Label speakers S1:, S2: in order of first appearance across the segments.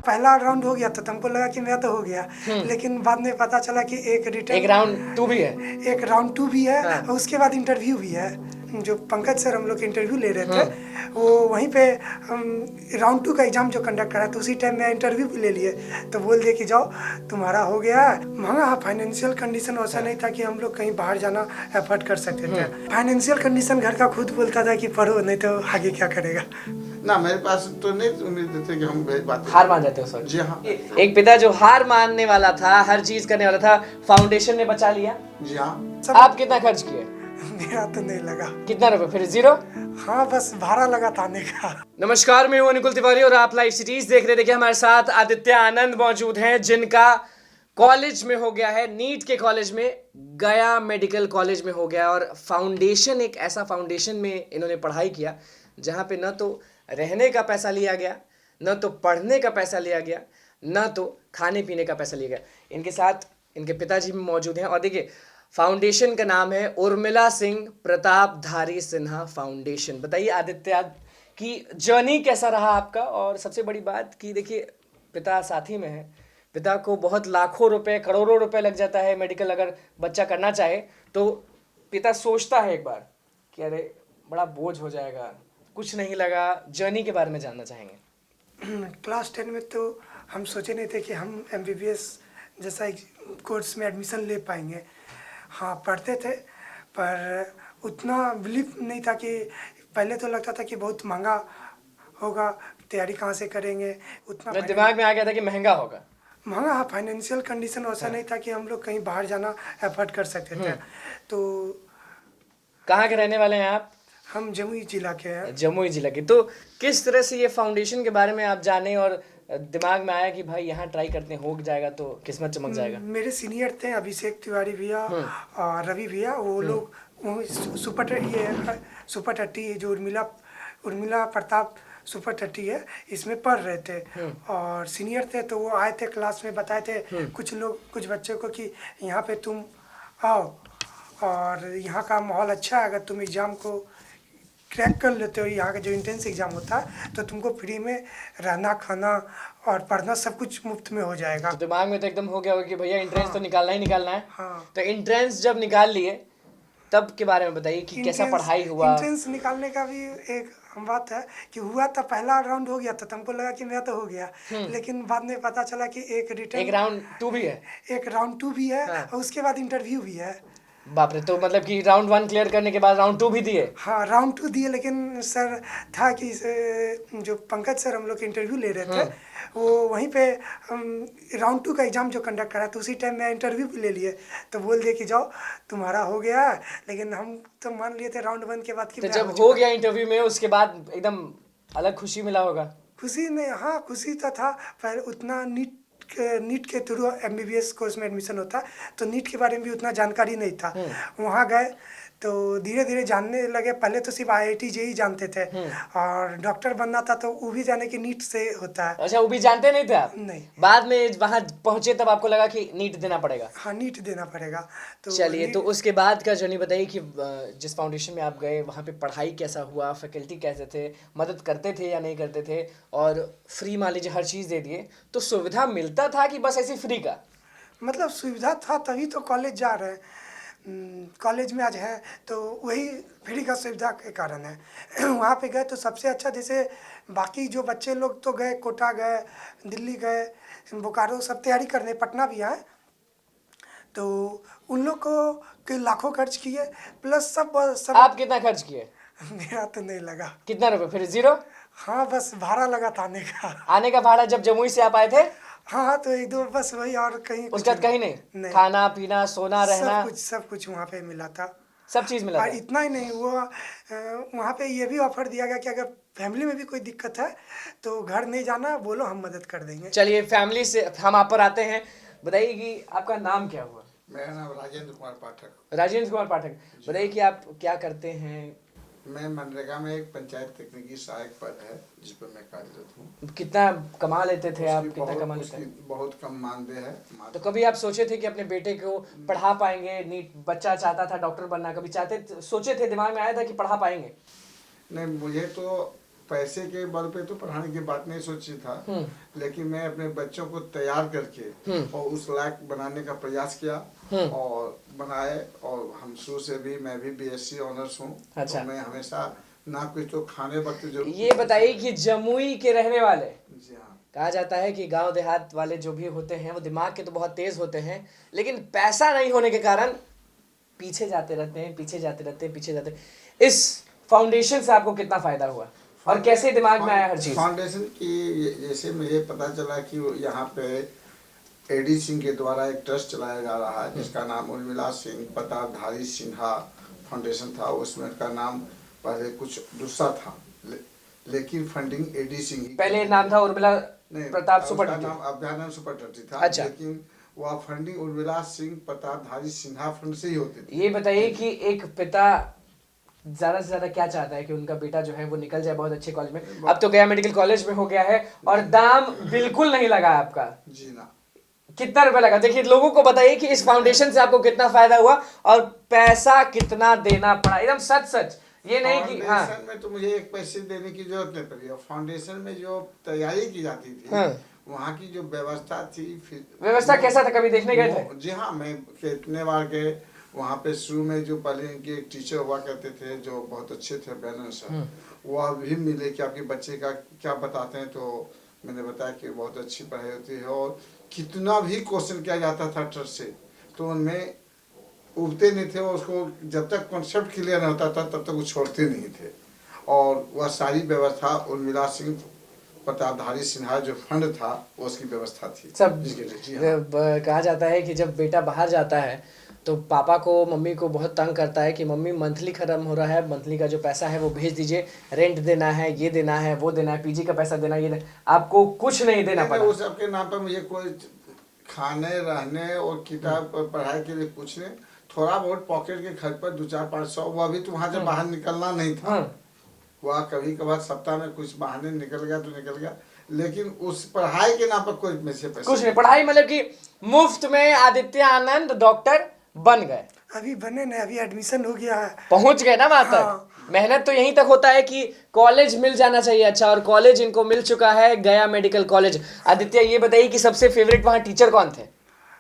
S1: पहला राउंड हो गया तो तुमको लगा कि मेरा तो हो गया, लेकिन बाद में पता चला कि एक
S2: एक राउंड 2 भी है।
S1: एक राउंड 2 भी है,
S2: हाँ।
S1: और उसके बाद इंटरव्यू भी है। जो पंकज सर हम लोग इंटरव्यू ले रहे थे, वो वहीं पे राउंड 2 का एग्ज़ाम जो कंडक्ट करा तो उसी टाइम में इंटरव्यू भी ले लिए, तो बोल दिए कि जाओ तुम्हारा हो गया। महंगा फाइनेंशियल कंडीशन वैसा नहीं था कि हम लोग कहीं बाहर जाना एफर्ट कर सकते थे। फाइनेंशियल कंडीशन घर का खुद बोलता था कि पढ़ो, नहीं तो आगे क्या करेगा।
S3: ना मेरे पास तो नहीं उम्मीद थे कि हम बात
S2: हार मान जाते हो सर?
S3: जी हाँ।
S2: एक पिता जो हार मानने वाला था, हर चीज करने वाला था, फाउंडेशन ने बचा लिया।
S3: जी हाँ।
S2: आप कितना खर्च किए?
S1: मेरा तो नहीं लगा।
S2: कितना रुपए? फिर 0?
S1: हाँ, बस भाड़ा लगा था आने का।
S2: नमस्कार, मैं हूं अनुकुल तिवारी और आप लाइव सिटीज देख रहे। देखिए हमारे साथ आदित्य आनंद मौजूद हैं, जिनका कॉलेज में हो गया है, नीट के कॉलेज में, गया मेडिकल कॉलेज में हो गया। और फाउंडेशन, एक ऐसा फाउंडेशन में इन्होंने पढ़ाई किया जहां पे न तो रहने का पैसा लिया गया, न तो पढ़ने का पैसा लिया गया, न तो खाने पीने का पैसा लिया गया। इनके साथ इनके पिताजी भी मौजूद हैं। और देखिए फाउंडेशन का नाम है उर्मिला सिंह प्रतापधारी सिन्हा फाउंडेशन। बताइए आदित्य की जर्नी कैसा रहा आपका? और सबसे बड़ी बात कि देखिए पिता साथी में है, पिता को बहुत लाखों रुपए, करोड़ों रुपए लग जाता है मेडिकल अगर बच्चा करना चाहे तो पिता सोचता है एक बार कि अरे बड़ा बोझ हो जाएगा, कुछ नहीं लगा। जर्नी के बारे में जानना चाहेंगे।
S1: क्लास 10 में तो हम सोचे नहीं थे कि हम MBBS जैसा एक कोर्स में एडमिशन ले पाएंगे। हाँ, पढ़ते थे पर उतना बिलीव नहीं था कि, पहले तो लगता था कि बहुत महंगा होगा, तैयारी कहाँ से करेंगे, उतना
S2: दिमाग में आ गया था कि महंगा होगा।
S1: महंगा। हाँ, फाइनेंशियल कंडीशन वैसा नहीं था कि हम लोग कहीं बाहर जाना एफर्ट कर सकते थे। तो
S2: कहाँ के रहने वाले हैं आप?
S1: हम जमुई जिला के हैं।
S2: जमुई जिला के। तो किस तरह से ये फाउंडेशन के बारे में आप जाने और दिमाग में आया कि भाई यहाँ ट्राई करते हैं, हो जाएगा तो किस्मत चमक जाएगा?
S1: मेरे सीनियर थे अभिषेक तिवारी भैया और रवि भैया, वो लोग सुपर टट्टी जो उर्मिला प्रताप सुपर टट्टी है, इसमें पढ़ रहे थे और सीनियर थे, तो वो आए थे क्लास में, बताए थे कुछ बच्चों को कि यहाँ पे तुम आओ और यहाँ का माहौल अच्छा है, अगर तुम एग्ज़ाम को क्रैक कर लेते हो, यहाँ का जो इंट्रेंस एग्ज़ाम होता है, तो तुमको फ्री में रहना, खाना और पढ़ना सब कुछ मुफ्त में हो जाएगा।
S2: तो दिमाग में तो एकदम हो गया होगा कि भैया इंट्रेंस तो निकालना ही निकालना है।
S1: हाँ।
S2: तो इंट्रेंस जब निकाल लिए तब के बारे में बताइए कि कैसा पढ़ाई हुआ?
S1: इंट्रेंस निकालने का भी एक बात है कि हुआ तो पहला राउंड हो गया तो तुमको लगा कि मेरा तो हो गया, लेकिन बाद में पता चला कि
S2: एक राउंड 2 भी है।
S1: एक राउंड 2 भी है,
S2: हाँ।
S1: और उसके बाद इंटरव्यू भी है।
S2: बाप रे, तो मतलब कि राउंड 1 क्लियर करने के बाद राउंड 2 भी दिए?
S1: हाँ, राउंड 2 दिए, लेकिन सर था कि जो पंकज सर हम लोग इंटरव्यू ले रहे थे, वो वहीं पे राउंड 2 का एग्ज़ाम जो कंडक्ट करा तो उसी टाइम में इंटरव्यू भी ले लिए, तो बोल दिए कि जाओ तुम्हारा हो गया। लेकिन हम तो मान लिए थे राउंड 1 के बाद कि
S2: तो जब हो गया इंटरव्यू में, उसके बाद एकदम अलग खुशी मिला होगा?
S1: खुशी नहीं, हाँ खुशी तो था, पर उतना नीट के थ्रू MBBS कोर्स में एडमिशन होता, तो नीट के बारे में भी उतना जानकारी नहीं था। वहाँ गए तो धीरे धीरे जानने लगे। पहले तो सिर्फ IIT JEE जानते थे, और डॉक्टर बनना था तो वो भी जाने कि नीट से होता है।
S2: अच्छा, वो भी जानते नहीं थे आप?
S1: नहीं।
S2: बाद में वहाँ पहुँचे तब आपको लगा कि नीट देना पड़ेगा?
S1: हाँ, नीट देना पड़ेगा। तो
S2: चलिए, तो उसके बाद का जर्नी बताइए कि जिस फाउंडेशन में आप गए वहाँ पे पढ़ाई कैसा हुआ, फैकल्टी कैसे थे, मदद करते थे या नहीं करते थे? और फ्री मान लीजिए हर चीज़ दे दिए, तो सुविधा मिलता था कि बस ऐसे फ्री का?
S1: मतलब सुविधा था तभी तो कॉलेज जा रहे हैं। कॉलेज में आज है तो वही फ्री का सुविधा के कारण है। वहाँ पे गए तो सबसे अच्छा, जैसे बाकी जो बच्चे लोग तो गए, कोटा गए, दिल्ली गए, बोकारो सब तैयारी करने, पटना भी आए, तो उन लोग को के लाखों खर्च किए, प्लस सब
S2: आप कितना खर्च किए?
S1: मेरा तो नहीं लगा।
S2: कितना रुपए? फिर 0?
S1: हाँ, बस भाड़ा लगा था आने का।
S2: आने का भाड़ा जब जमुई से आप आए थे?
S1: हाँ, तो एक दो बस वही, और कहीं
S2: उसके बाद कहीं नहीं? खाना पीना, सोना, रहना,
S1: सब कुछ वहाँ पे मिला था।
S2: सब चीज़ मिला
S1: और
S2: था?
S1: इतना ही नहीं, वो वहाँ पे ये भी ऑफर दिया गया कि अगर फैमिली में भी कोई दिक्कत है तो घर नहीं जाना, बोलो हम मदद कर देंगे।
S2: चलिए, फैमिली से हम आप पर आते हैं। बताइए कि आपका नाम क्या हुआ?
S3: मेरा नाम राजेंद्र कुमार पाठक।
S2: राजेंद्र कुमार पाठक। बताइए कि आप क्या करते हैं?
S3: मैं मनरेगा में एक पंचायत तकनीकी सहायक पद है जिस पर मैं कार्यरत हूँ।
S2: कितना कमा लेते थे आप? कितना कमा लेते हैं?
S3: बहुत कम मानदेय है।
S2: तो कभी आप सोचे थे कि अपने बेटे को पढ़ा पाएंगे? नीट बच्चा चाहता था डॉक्टर बनना, कभी सोचे थे, दिमाग में आया था कि पढ़ा पाएंगे?
S3: नहीं, मुझे तो पैसे के बल पे तो पढ़ाने की बात नहीं सोची था, लेकिन मैं अपने बच्चों को तैयार करके और उस लायक बनाने का प्रयास किया और बनाए। और हम शुरू से भी, मैं भी BSc ऑनर्स हूँ।
S2: अच्छा।
S3: तो मैं हमेशा ना कुछ तो खाने वक्त जो
S2: ये बताइए कि जमुई के रहने वाले,
S3: जी हाँ,
S2: कहा जाता है कि गांव देहात वाले जो भी होते हैं वो दिमाग के तो बहुत तेज होते हैं, लेकिन पैसा नहीं होने के कारण पीछे जाते रहते हैं, पीछे जाते रहते हैं, पीछे जाते हैं। इस फाउंडेशन से आपको कितना फायदा हुआ और कैसे दिमाग में आया हर चीज?
S3: फाउंडेशन की जैसे मुझे पता चला कि यहाँ पे AD सिंह के द्वारा एक ट्रस्ट चलाया जा रहा है जिसका नाम उर्मिला सिंह प्रतापधारी सिन्हा फाउंडेशन था। उसमें का नाम पहले कुछ दूसरा था, लेकिन फंडिंग AD सिंह ही
S2: पहले नाम था उर्मिला
S3: नहीं,
S2: प्रताप
S3: उसका
S2: सुपरटेटी।
S3: नाम अभ्यानंद सुपरटेटी था।
S2: अच्छा।
S3: लेकिन वह फंडिंग उर्मिला सिंह प्रतापधारी सिन्हा फंड से ही होती थी।
S2: ये बताइए कि एक पिता ज्यादा से ज्यादा क्या चाहता है कि उनका बेटा जो है वो निकल जाए बहुत अच्छे कॉलेज में। अब तो गया मेडिकल कॉलेज में हो गया है और दाम बिल्कुल नहीं लगा आपका।
S3: जी ना।
S2: कितना रुपया लगा? देखिए लोगों को बताइए कि इस फाउंडेशन से आपको कितना फायदा हुआ और पैसा कितना देना पड़ा, एकदम सच सच, ये नहीं कि हाँ।
S3: फाउंडेशन में तो मुझे एक पैसे देने की जरूरत नहीं पड़ी। और फाउंडेशन में जो तैयारी की जाती थी,
S2: हाँ।
S3: वहाँ की जो व्यवस्था थी, फिर
S2: व्यवस्था कैसा था, कभी देखने गए थे?
S3: जी हाँ, मैं कितने बार गए वहाँ पे। शुरू में जो पहले इनके एक टीचर हुआ करते थे जो बहुत अच्छे थे, बैनर सर, वह भी मिले कि आपके बच्चे का क्या बताते हैं। तो मैंने बताया कि बहुत अच्छी पढ़ाई होती है और कितना भी क्वेश्चन किया जाता था ट्रस्ट से तो उनमें उगते नहीं थे। उसको जब तक कॉन्सेप्ट क्लियर नहीं होता था तब तक वो छोड़ते नहीं थे। और वह सारी व्यवस्था उर्मिला सिंह प्रतापधारी सिन्हा जो फंड था उसकी व्यवस्था थी
S2: सब।
S3: जिसके लिए जी हाँ।
S2: कहा जाता है कि जब बेटा बाहर जाता है तो पापा को, मम्मी को बहुत तंग करता है कि मम्मी मंथली खत्म हो रहा है, मंथली का जो पैसा है वो भेज दीजिए, रेंट देना है, ये देना है, वो देना है, PG का पैसा देना है, ये देना। आपको कुछ नहीं देना पड़ा?
S3: उस सबके नाम पर मुझे कोई खाने रहने और किताब पढ़ाई के लिए कुछ नहीं। थोड़ा बहुत पॉकेट के खर्च पर 2-4-500, वह भी तो वहाँ से बाहर निकलना नहीं था। वह कभी कभार सप्ताह में कुछ बहाने निकल गया तो निकल गया, लेकिन उस पढ़ाई के नाम पर कोई में से पैसे
S2: कुछ नहीं। पढ़ाई मतलब कि मुफ्त में आदित्य आनंद डॉक्टर बन गए?
S1: अभी बने नहीं, अभी एडमिशन हो गया है।
S2: पहुंच गए ना वहां तक।
S1: हाँ।
S2: मेहनत तो यहीं तक होता है कि कॉलेज मिल जाना चाहिए अच्छा, और कॉलेज इनको मिल चुका है, गया मेडिकल कॉलेज। आदित्य ये बताइए कि सबसे फेवरेट वहाँ टीचर कौन थे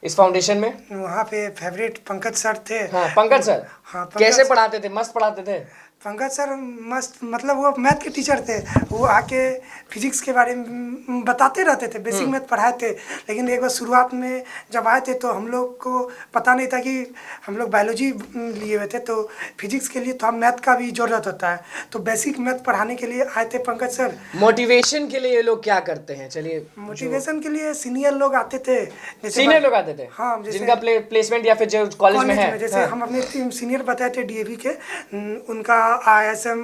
S2: इस फाउंडेशन में?
S1: वहाँ पे फेवरेट पंकज सर थे।
S2: हाँ, पंकज सर।
S1: हाँ, पंकज
S2: कैसे पढ़ाते थे? मस्त पढ़ाते थे?
S1: पंकज सर मस्त, मतलब वो मैथ के टीचर थे। वो आके फिजिक्स के बारे में बताते रहते थे, बेसिक मैथ पढ़ाए थे। लेकिन एक बार शुरुआत में जब आए थे तो हम लोग को पता नहीं था कि हम लोग बायोलॉजी लिए हुए थे, तो फिजिक्स के लिए थोड़ा मैथ का भी ज़रूरत होता है। तो बेसिक मैथ पढ़ाने के लिए आए थे पंकज सर।
S2: मोटिवेशन के लिए ये लोग क्या करते हैं? चलिए।
S1: मोटिवेशन के लिए सीनियर लोग आते थे,
S2: सीनियर लोग आते थे?
S1: हाँ,
S2: जिनका प्लेसमेंट या फिर जो कॉलेज में है।
S1: जैसे हम अपने सीनियर बताए थे DAV के, उनका ISM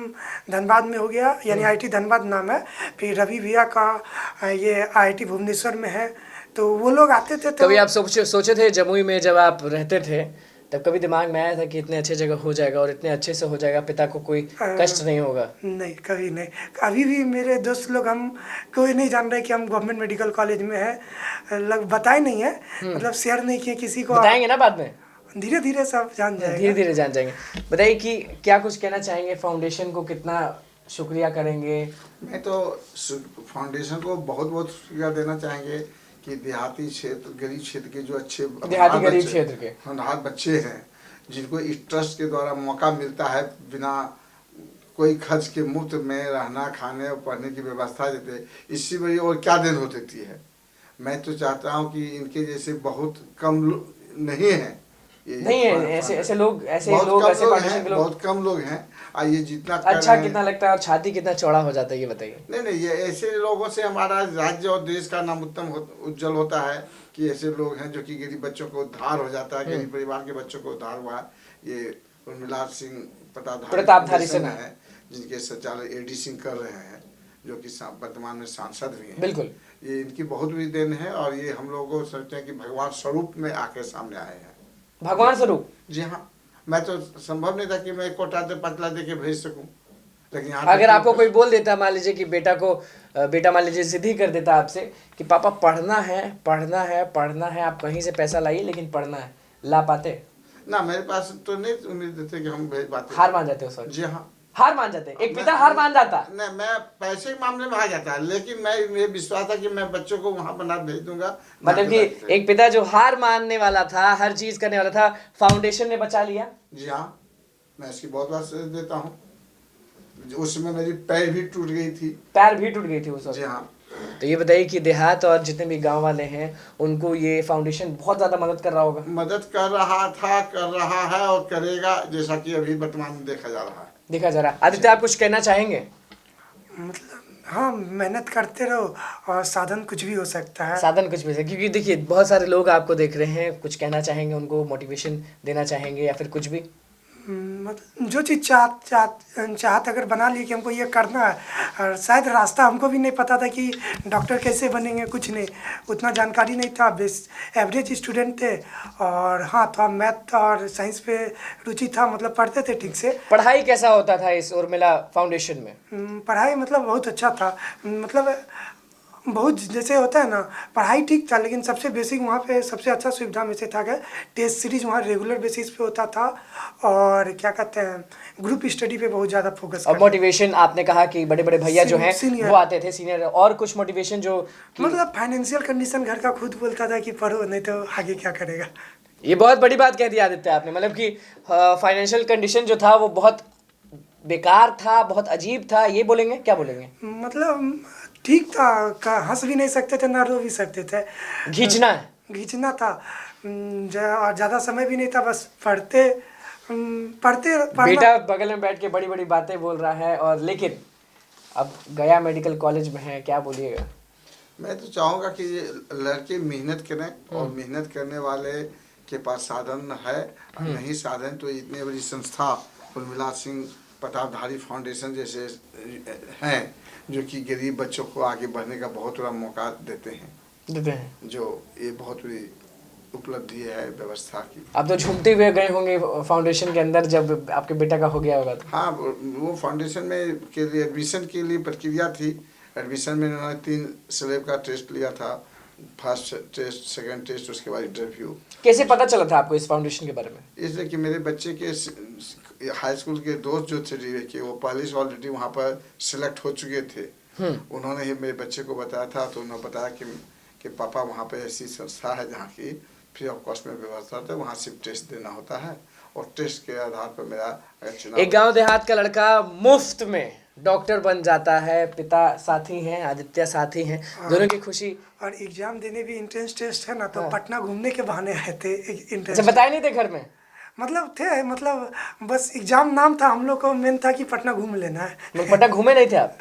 S1: धनबाद में हो गया, यानी IIT धनबाद नाम है। फिर रवि भैया का ये IIT भुवनेश्वर में है। तो वो लोग आते थे। तो
S2: कभी आप सोचे थे जमुई में जब आप रहते थे तब कभी दिमाग में आया था कि इतने अच्छे जगह हो जाएगा और इतने अच्छे से हो जाएगा, पिता को कोई कष्ट नहीं होगा?
S1: नहीं, कभी नहीं। अभी भी मेरे दोस्त लोग, हम कोई नहीं जान रहे कि हम गवर्नमेंट मेडिकल कॉलेज में है, बताए नहीं है, मतलब शेयर नहीं किए किसी को।
S2: बताएंगे ना बाद में,
S1: धीरे धीरे सब जान जाएंगे।
S2: धीरे धीरे जान जाएंगे। बताइए कि क्या कुछ कहना चाहेंगे, फाउंडेशन को कितना शुक्रिया करेंगे?
S3: मैं तो फाउंडेशन को बहुत बहुत शुक्रिया देना चाहेंगे कि देहाती क्षेत्र, गरीब क्षेत्र के जो अच्छे
S2: देहाती गरीब क्षेत्र के
S3: होनहार बच्चे हैं जिनको इस ट्रस्ट के द्वारा मौका मिलता है बिना कोई खर्च के मुफ्त में रहना, खाने और पढ़ने की व्यवस्था देते, इससे बड़ी और क्या देन हो सकती है। मैं तो चाहता हूँ कि इनके जैसे बहुत कम नहीं हैं,
S2: नहीं है ऐसे लोग, ऐसे फाउंडेशन के लोग
S3: बहुत कम लोग हैं। और ये जितना
S2: अच्छा कितना लगता है और छाती कितना चौड़ा हो जाता है, ये बताइए।
S3: नहीं, ये ऐसे लोगों से हमारा राज्य और देश का नाम उज्जवल होता है कि ऐसे लोग हैं जो कि गरीब बच्चों को उद्धार हो जाता है, गरीब परिवार के बच्चों को उद्धार हुआ है। ये उर्मिला सिंह
S2: प्रतापधारी सिन्हा
S3: है जिनके संचालक AD सिंह कर रहे हैं, जो कि वर्तमान में सांसद भी हैं।
S2: बिल्कुल,
S3: ये इनकी बहुत बड़ी देन है और ये हम लोगों को सोचते हैं कि भगवान स्वरूप में आके सामने आए हैं।
S2: भगवान स्वरूप?
S3: जी हाँ। मैं तो संभव नहीं था कि मैं 1 कोटा से 5 लाख दे के भेज सकूं, लेकिन
S2: अगर आपको कोई बोल देता, मान लीजिए कि बेटा मान लीजिए जिद ही कर देता आपसे कि पापा पढ़ना है पढ़ना है पढ़ना है, आप कहीं से पैसा लाइए लेकिन पढ़ना है, ला पाते?
S3: ना, मेरे पास तो नहीं उम्मीद थे कि हम भेज पाते।
S2: हार मान जाते हो सर?
S3: जी हाँ,
S2: हार मान जाते, एक पिता हार मान जाता।
S3: नहीं, मैं पैसे के मामले में आ जाता है, लेकिन मैं ये विश्वास था कि मैं बच्चों को वहां पर ना भेज दूंगा।
S2: मतलब कि एक पिता जो हार मानने वाला था, हर चीज करने वाला था, फाउंडेशन ने बचा लिया।
S3: जी हाँ, मैं इसकी बहुत बात सजा देता हूँ। उसमें मेरी पैर भी टूट गई थी।
S2: पैर भी टूट गई थी उस वक्त।
S3: जी हाँ।
S2: तो ये बताइए कि देहात और जितने भी गांव वाले हैं उनको ये फाउंडेशन बहुत ज्यादा मदद कर रहा होगा।
S3: मदद कर रहा था, कर रहा है और करेगा, जैसा कि अभी वर्तमान में देखा जा रहा है।
S2: देखा जा रहा है। आदित्य, आप कुछ कहना चाहेंगे?
S1: मतलब हाँ, मेहनत करते रहो और साधन कुछ भी हो सकता है।
S2: साधन कुछ भी है, क्योंकि देखिए बहुत सारे लोग आपको देख रहे हैं, कुछ कहना चाहेंगे, उनको मोटिवेशन देना चाहेंगे या फिर कुछ भी?
S1: मतलब जो चीज़ चाहत अगर बना ली कि हमको ये करना है, और शायद रास्ता हमको भी नहीं पता था कि डॉक्टर कैसे बनेंगे, कुछ नहीं, उतना जानकारी नहीं था, बेस एवरेज स्टूडेंट थे। और हाँ, थोड़ा मैथ और साइंस पे रुचि था, मतलब पढ़ते थे ठीक से।
S2: पढ़ाई कैसा होता था इस उर्मिला फाउंडेशन में?
S1: पढ़ाई मतलब बहुत अच्छा था, मतलब बहुत जैसे होता है ना, पढ़ाई ठीक था, लेकिन सबसे बेसिक वहाँ पे सबसे अच्छा सुविधा में से था कि टेस्ट सीरीज वहाँ रेगुलर बेसिस पे होता था, और क्या कहते हैं, ग्रुप स्टडी पे बहुत ज़्यादा फोकस।
S2: और मोटिवेशन आपने कहा कि बड़े बड़े भैया जो हैं
S1: सीनियर
S2: वो आते थे, सीनियर, और कुछ मोटिवेशन जो
S1: मतलब फाइनेंशियल कंडीशन घर का खुद बोलता था कि पढ़ो, नहीं तो आगे क्या करेगा।
S2: ये बहुत बड़ी बात कह दी आदित्य आपने, मतलब कि फाइनेंशियल कंडीशन जो था वो बहुत बेकार था, बहुत अजीब था, ये बोलेंगे, क्या बोलेंगे?
S1: मतलब ठीक था, हंस भी नहीं सकते थे ना रो भी सकते थे।
S2: खींचना है,
S1: खींचना था। और ज़्यादा समय भी नहीं था, बस पढ़ते पढ़ना।
S2: बेटा बगल में बैठ के बड़ी बड़ी बातें बोल रहा है, और लेकिन अब गया मेडिकल कॉलेज में है, क्या बोलिएगा?
S3: मैं तो चाहूँगा कि ये लड़के मेहनत करें, और मेहनत करने वाले के पास साधन है, नहीं साधन तो इतनी बड़ी संस्था उर्मिला सिंह प्रतापधारी फाउंडेशन जैसे हैं, जो कि गरीब बच्चों को आगे बढ़ने का बहुत बड़ा मौका देते हैं, जो ये बहुत बड़ी उपलब्धि है व्यवस्था की।
S2: आप तो झूमते हुए गए होंगे फाउंडेशन के अंदर जब आपके बेटा का हो गया होगा तो?
S3: हाँ, वो फाउंडेशन में के लिए एडमिशन के लिए प्रक्रिया थी। एडमिशन में उन्होंने 3 स्लैब का टेस्ट लिया था, फर्स्ट टेस्ट, सेकंड टेस्ट, उसके बाद इंटरव्यू।
S2: कैसे पता चला था आपको इस फाउंडेशन के बारे में?
S3: इसलिए कि मेरे बच्चे के हाई स्कूल के दोस्त जो थे कि वो पहले से ऑलरेडी वहाँ पर सिलेक्ट हो चुके थे। उन्होंने ही मेरे बच्चे को बताया था, तो उन्होंने बताया कि पापा वहाँ पे ऐसी संस्था है जहाँ की फ्री ऑफ कॉस्ट में व्यवस्था होता है, वहाँ सिर्फ टेस्ट देना होता है, और टेस्ट के आधार पर मेरा चुनाव।
S2: एक गांव देहात का लड़का मुफ्त में डॉक्टर बन जाता है, पिता साथी हैं, आदित्य साथी हैं, दोनों की खुशी।
S1: और एग्जाम देने भी एंट्रेंस टेस्ट है ना, तो पटना घूमने के बहाने आए थे एंट्रेंस।
S2: अच्छा, बताए नहीं थे घर में?
S1: मतलब थे, मतलब बस एग्जाम नाम था, हम लोग को मेन था कि पटना घूम लेना है।
S2: पटना घूमे नहीं थे आप?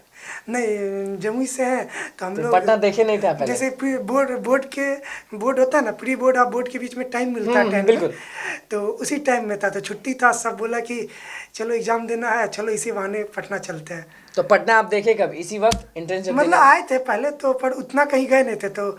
S1: नहीं, जमुई से हैं तो हम लोग
S2: पटना देखे नहीं थे आप पहले?
S1: जैसे बोर्ड होता है ना, प्री बोर्ड और बोर्ड के बीच में टाइम मिलता है, टाइम
S2: बिल्कुल।
S1: तो उसी टाइम में था, तो छुट्टी था, सब बोला कि चलो एग्जाम देना है, चलो इसी बहाने पटना चलते हैं।
S2: तो पटना आप देखे कब? इसी वक्त एंट्रेंस जब
S1: मतलब आए थे पहले तो, पर उतना कहीं गए नहीं थे, तो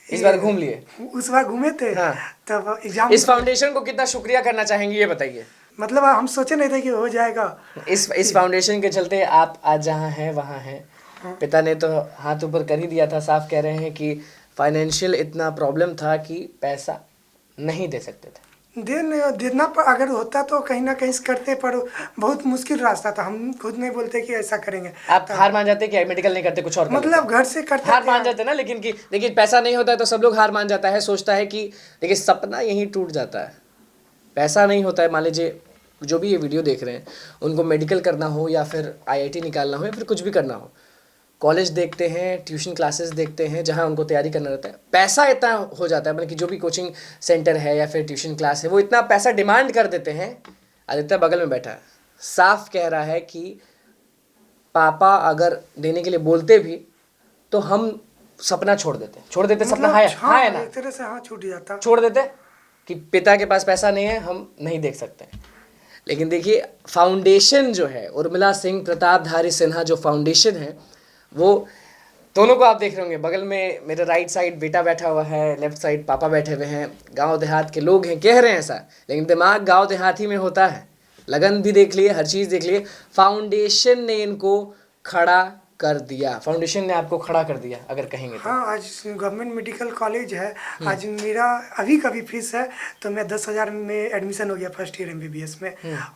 S2: इस बार घूम लिए?
S1: उस बार घूमे थे।
S2: हाँ।
S1: तब एग्जाम।
S2: इस फाउंडेशन को कितना शुक्रिया करना चाहेंगे, ये बताइए?
S1: मतलब हम सोचे नहीं थे कि हो जाएगा।
S2: इस फाउंडेशन के चलते आप आज जहाँ हैं वहाँ हैं। पिता ने तो हाथ ऊपर कर ही दिया था, साफ कह रहे हैं कि फाइनेंशियल इतना प्रॉब्लम था कि पैसा नहीं दे सकते थे।
S1: देना पर अगर होता तो कहीं ना कहीं करते, पर बहुत मुश्किल रास्ता था, हम खुद नहीं बोलते कि ऐसा करेंगे।
S2: आप हार मान जाते कि मेडिकल नहीं करते, कुछ और कर
S1: मतलब घर से करते
S2: हार मान जाते ना, लेकिन कि देखिए पैसा नहीं होता है तो सब लोग हार मान जाता है, सोचता है कि देखिए सपना यहीं टूट जाता है, पैसा नहीं होता है। मान लीजिए जो भी ये वीडियो देख रहे हैं उनको मेडिकल करना हो या फिर IIT निकालना हो या फिर कुछ भी करना हो, कॉलेज देखते हैं, ट्यूशन क्लासेस देखते हैं जहाँ उनको तैयारी करना रहता है, पैसा इतना हो जाता है, मतलब कि जो भी कोचिंग सेंटर है या फिर ट्यूशन क्लास है वो इतना पैसा डिमांड कर देते हैं। आदित्य बगल में बैठा है, साफ कह रहा है कि पापा अगर देने के लिए बोलते भी तो हम सपना छोड़ देते सपना है ना,
S1: एक तरह से हाँ छूट जाता,
S2: छोड़ देते कि पिता के पास पैसा नहीं है, हम नहीं देख सकते। लेकिन देखिए फाउंडेशन जो है, उर्मिला सिंह प्रतापधारी सिन्हा जो फाउंडेशन है, वो दोनों को आप देख रहे होंगे, बगल में मेरे राइट साइड बेटा बैठा हुआ है, लेफ्ट साइड पापा बैठे हुए हैं, गांव देहात के लोग हैं, कह रहे हैं ऐसा, लेकिन दिमाग गांव देहात ही में होता है। लगन भी देख लिए, हर चीज़ देख लिए, फाउंडेशन ने इनको खड़ा कर दिया, फाउंडेशन ने आपको खड़ा कर दिया अगर कहेंगे तो।
S1: हाँ, आज गवर्नमेंट मेडिकल कॉलेज है। आज मेरा अभी का भी फीस है तो मैं 10,000 में एडमिशन हो गया फर्स्ट ईयर MBBS में।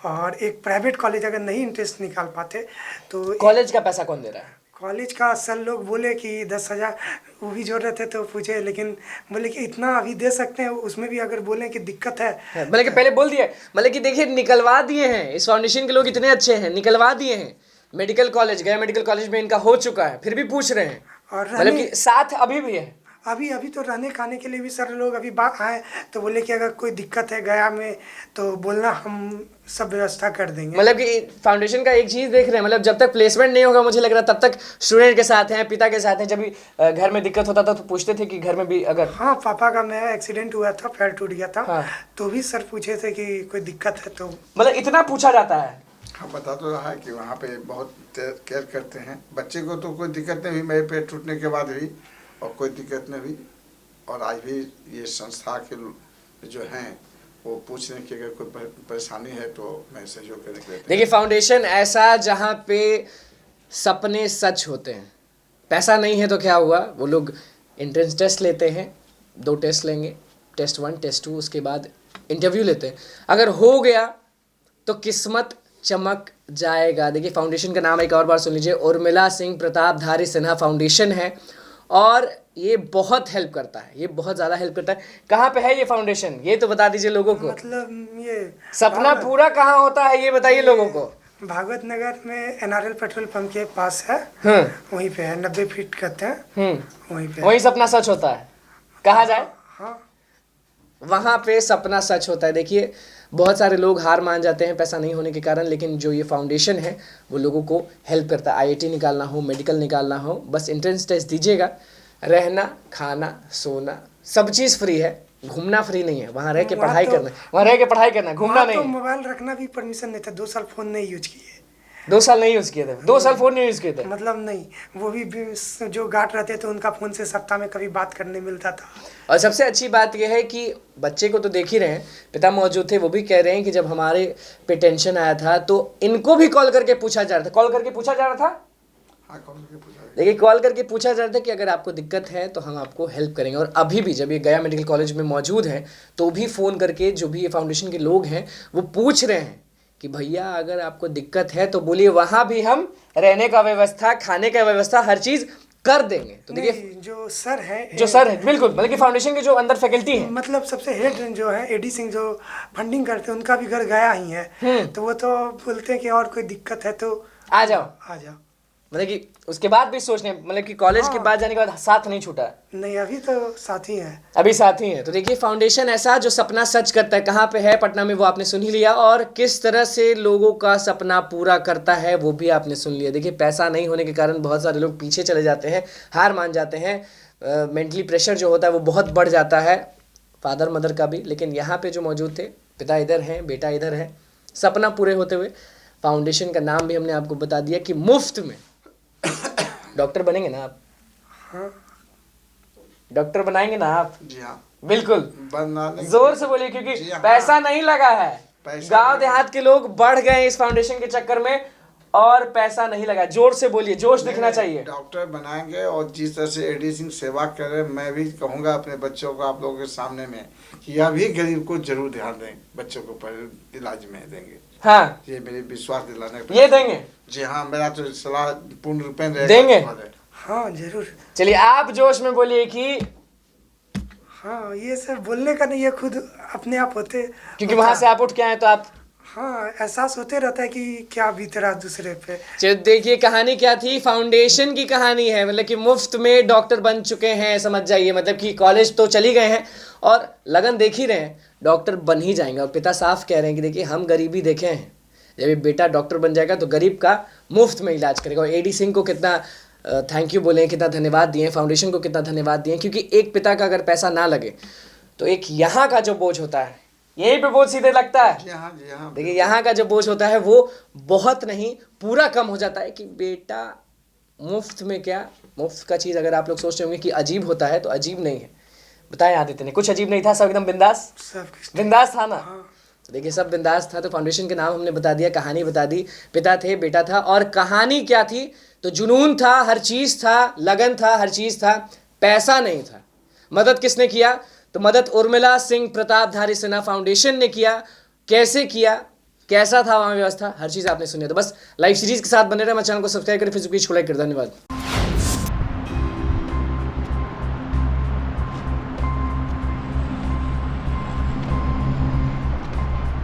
S1: और एक प्राइवेट कॉलेज अगर नहीं इंटरेस्ट निकाल पाते तो
S2: कॉलेज का पैसा कौन दे रहा है?
S1: कॉलेज का सर लोग बोले कि 10,000 वो भी जोड़ रहे थे तो पूछे, लेकिन बोले कि इतना अभी दे सकते हैं, उसमें भी अगर बोलें कि दिक्कत है।
S2: मतलब कि पहले बोल दिया, मतलब कि देखिए निकलवा दिए हैं, इस फाउंडेशन के लोग इतने अच्छे हैं, निकलवा दिए हैं। मेडिकल कॉलेज गया, मेडिकल कॉलेज में इनका हो चुका है, फिर भी पूछ रहे हैं,
S1: और
S2: मतलब कि साथ अभी भी है।
S1: अभी तो रहने खाने के लिए भी सर लोग अभी बात आए तो बोले कि अगर कोई दिक्कत है गया में तो बोलना, हम सब व्यवस्था कर देंगे।
S2: मतलब कि फाउंडेशन का एक चीज देख रहे हैं, मतलब जब तक प्लेसमेंट नहीं होगा मुझे लग रहा तब तक स्टूडेंट के साथ हैं, पिता के साथ हैं। जब भी घर में दिक्कत होता था तो पूछते थे कि घर में भी अगर,
S1: हाँ, पापा का मैं एक्सीडेंट हुआ था, पैर टूट गया था।
S2: हाँ।
S1: तो भी सर पूछे थे कि कोई दिक्कत है तो
S2: मतलब इतना पूछा जाता है।
S3: हाँ, बता तो रहा है कि वहाँ पे बहुत केयर करते हैं। बच्चे को तो कोई दिक्कत नहीं हुई मेरे पैर टूटने के बाद भी, और कोई दिक्कत नहीं हुई। और आज भी ये संस्था के जो हैं वो पूछ रहे हैं कि अगर कोई परेशानी है तो मैं सहयोग करने के लिए।
S2: देखिए फाउंडेशन ऐसा जहाँ पे सपने सच होते हैं। पैसा नहीं है तो क्या हुआ, वो लोग एंट्रेंस टेस्ट लेते हैं, 2 टेस्ट लेंगे, टेस्ट 1 टेस्ट 2, उसके बाद इंटरव्यू लेते हैं। अगर हो गया तो किस्मत चमक जाएगा। देखिए फाउंडेशन का नाम एक और बार सुन लीजिए, उर्मिला सिंह प्रतापधारी सिन्हा फाउंडेशन है और ये बहुत हेल्प करता है, ये बहुत ज़्यादा हेल्प करता है। कहाँ पे है ये फाउंडेशन, ये तो बता दीजिए लोगों को।
S1: मतलब ये
S2: सपना पूरा कहाँ होता है ये बताइए लोगों को।
S1: भागवत नगर में NRL पेट्रोल पंप के पास है, वहीं पे है, 90 फीट कहते हैं, वहीं पे।
S2: वहीं सपना सच होता है, कहा जाए
S1: हाँ,
S2: वहाँ पे सपना सच होता है। देखिए बहुत सारे लोग हार मान जाते हैं पैसा नहीं होने के कारण, लेकिन जो ये फाउंडेशन है वो लोगों को हेल्प करता है। IIT निकालना हो, मेडिकल निकालना हो, बस एंट्रेंस टेस्ट दीजिएगा, रहना खाना सोना सब चीज़ फ्री है, घूमना फ्री नहीं है। वहाँ रह के पढ़ाई करना, वहाँ रह के पढ़ाई करना, घूमना नहीं।
S1: तो मोबाइल रखना भी परमिशन नहीं था, 2 साल फोन नहीं यूज किए।
S2: 2 साल नहीं यूज़ किए थे, 2 साल फोन नहीं यूज़ किए थे।
S1: मतलब नहीं, वो भी जो गार्ड रहते थे उनका फोन से सप्ताह में कभी बात करने मिलता था।
S2: और सबसे अच्छी बात यह है कि बच्चे को तो देख ही रहे हैं, पिता मौजूद थे, वो भी कह रहे हैं कि जब हमारे पे टेंशन आया था तो इनको भी कॉल करके पूछा जा रहा था। कॉल करके पूछा जा रहा था,
S3: हाँ, कॉल करके पूछा।
S2: देखिए कॉल करके पूछा जा रहा था कि अगर आपको दिक्कत है तो हम आपको हेल्प करेंगे। और अभी भी जब ये गया मेडिकल कॉलेज में मौजूद हैं तो भी फ़ोन करके जो भी ये फाउंडेशन के लोग हैं वो पूछ रहे हैं कि भैया अगर आपको दिक्कत है तो बोलिए, वहाँ भी हम रहने का व्यवस्था, खाने का व्यवस्था, हर चीज़ कर देंगे। तो देखिए
S1: जो सर है
S2: बिल्कुल, मतलब कि फाउंडेशन के जो अंदर फैकल्टी है,
S1: मतलब सबसे हेड जो है AD सिंह जो फंडिंग करते हैं, उनका भी घर गया ही है। तो वो तो बोलते हैं कि और कोई दिक्कत है तो
S2: आ जाओ। मतलब कि उसके बाद भी सोचने, मतलब कि कॉलेज के बाद जाने के बाद साथ नहीं छूटा।
S1: नहीं, अभी तो साथी हैं,
S2: अभी साथी हैं। तो देखिए फाउंडेशन ऐसा जो सपना सच करता है, कहाँ पे है, पटना में, वो आपने सुन ही लिया। और किस तरह से लोगों का सपना पूरा करता है वो भी आपने सुन लिया। देखिए पैसा नहीं होने के कारण बहुत सारे लोग पीछे चले जाते हैं, हार मान जाते हैं, मेंटली प्रेशर जो होता है वो बहुत बढ़ जाता है, फादर मदर का भी। लेकिन यहाँ पे जो मौजूद थे, पिता इधर हैं, बेटा इधर है, सपना पूरे होते हुए। फाउंडेशन का नाम भी हमने आपको बता दिया कि मुफ्त में डॉक्टर बनेंगे ना आप?
S1: हाँ,
S2: डॉक्टर बनाएंगे ना आप?
S3: जी हाँ,
S2: बिल्कुल,
S3: बनाने
S2: जोर से बोलिए, क्योंकि
S3: हाँ।
S2: पैसा नहीं लगा है। गांव देहात के लोग बढ़ गए इस फाउंडेशन के चक्कर में और पैसा नहीं लगा। जोर से बोलिए, जोश दिखना चाहिए।
S3: डॉक्टर बनाएंगे और जिस तरह से AD सिंह सेवा कर रहे हैं, मैं भी कहूँगा अपने बच्चों को आप लोगों के सामने में कि अभी गरीब को जरूर ध्यान दें, बच्चों को पहले इलाज में देंगे।
S2: हाँ,
S3: ये मेरे विश्वास दिलाने
S2: ये देंगे।
S3: जी हाँ, मेरा तो सलाह पूर्ण रूप में
S2: देंगे।
S1: हाँ जरूर।
S2: चलिए आप जोश में बोलिए कि
S1: हाँ, ये सब बोलने का नहीं, ये खुद अपने आप होते,
S2: क्योंकि वहां से आप उठ के आए तो आप,
S1: हाँ, एहसास होते रहता है कि क्या बीत रहा दूसरे पे।
S2: चलिए देखिए कहानी क्या थी, फाउंडेशन की कहानी है। मतलब कि मुफ्त में डॉक्टर बन चुके हैं, समझ जाइए। मतलब कि कॉलेज तो चली गए हैं और लगन देख ही रहे हैं, डॉक्टर बन ही जाएंगे। और पिता साफ कह रहे हैं कि देखिए हम गरीबी देखे हैं, जब ये बेटा डॉक्टर बन जाएगा तो गरीब का मुफ्त में इलाज करेगा। और AD सिंह को कितना थैंक यू बोले, कितना धन्यवाद दिए, फाउंडेशन को कितना धन्यवाद दिए, क्योंकि एक पिता का अगर पैसा ना लगे तो एक यहाँ का जो बोझ होता है, यहीं पे बोझ सीधे लगता है।
S3: जी हाँ, जी हाँ,
S2: देखिए यहाँ का जो बोझ होता है वो बहुत नहीं पूरा कम हो जाता है कि बेटा मुफ्त में क्या, मुफ्त का चीज़ अगर आप लोग सोचते होंगे कि अजीब होता है तो अजीब नहीं है। बताएं आदित्य ने, कुछ अजीब नहीं था, सब एकदम बिंदास
S1: सब कुछ
S2: बिंदास था ना।
S1: हाँ।
S2: देखिए सब बिंदास था, तो फाउंडेशन के नाम हमने बता दिया, कहानी बता दी, पिता थे, बेटा था, और कहानी क्या थी, तो जुनून था, हर चीज़ था, लगन था, हर चीज़ था, पैसा नहीं था। मदद किसने किया, तो मदद उर्मिला सिंह प्रतापधारी सिन्हा फाउंडेशन ने किया। कैसे किया, कैसा था वहाँ व्यवस्था, हर चीज़ आपने सुनी। तो बस लाइव सीरीज के साथ बने रहे, हमारे चैनल को सब्सक्राइब करें, फेसबुक पेज को लाइक करें। धन्यवाद।